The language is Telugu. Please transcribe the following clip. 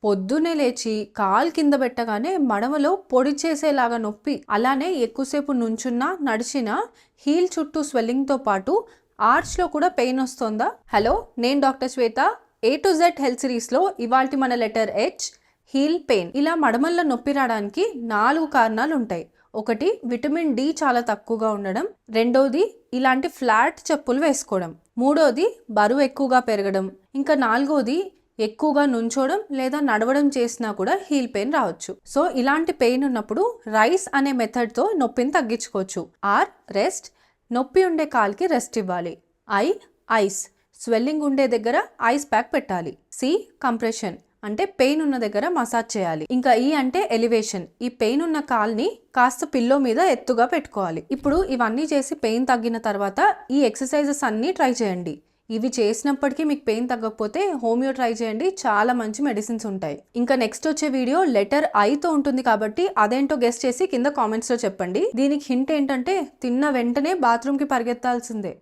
పొద్దున్నే లేచి కాలు కింద పెట్టగానే మడమలో పొడి చేసేలాగా నొప్పి, అలానే ఎక్కువసేపు నుంచున్నా నడిచినా హీల్ చుట్టూ స్వెల్లింగ్తో పాటు ఆర్చ్లో కూడా పెయిన్ వస్తుందా? హలో, నేను doctor Shweta. A to Z health సిరీస్లో ఇవాల్టి మన లెటర్ H, హీల్ పెయిన్. ఇలా మడమల్లో నొప్పి రావడానికి 4 కారణాలు ఉంటాయి. ఒకటి, విటమిన్ డి చాలా తక్కువగా ఉండడం. రెండోది, ఇలాంటి ఫ్లాట్ చెప్పులు వేసుకోవడం. మూడోది, బరువు ఎక్కువగా పెరగడం. ఇంకా నాలుగోది, ఎక్కువగా నుంచోవడం లేదా నడవడం చేసినా కూడా హీల్ పెయిన్ రావచ్చు. సో ఇలాంటి పెయిన్ ఉన్నప్పుడు రైస్ అనే మెథడ్తో నొప్పిని తగ్గించుకోవచ్చు. ఆర్, రెస్ట్, నొప్పి ఉండే కాల్కి రెస్ట్ ఇవ్వాలి. ఐస్, స్వెల్లింగ్ ఉండే దగ్గర ఐస్ ప్యాక్ పెట్టాలి. సి, కంప్రెషన్, అంటే పెయిన్ ఉన్న దగ్గర మసాజ్ చేయాలి. ఇంకా ఈ అంటే ఎలివేషన్, ఈ పెయిన్ ఉన్న కాల్ని కాస్త పిల్లో మీద ఎత్తుగా పెట్టుకోవాలి. ఇప్పుడు ఇవన్నీ చేసి పెయిన్ తగ్గిన తర్వాత ఈ ఎక్సర్సైజెస్ అన్నీ ట్రై చేయండి. ఇవి చేసినప్పటికీ మీకు పెయిన్ తగ్గకపోతే హోమియో ట్రై చేయండి, చాలా మంచి మెడిసిన్స్ ఉంటాయి. ఇంకా నెక్స్ట్ వచ్చే వీడియో లెటర్ ఐతో ఉంటుంది కాబట్టి అదేంటో గెస్ చేసి కింద కామెంట్స్లో చెప్పండి. దీనికి హింట్ ఏంటంటే తిన్న వెంటనే బాత్రూమ్కి పరిగెత్తాల్సిందే.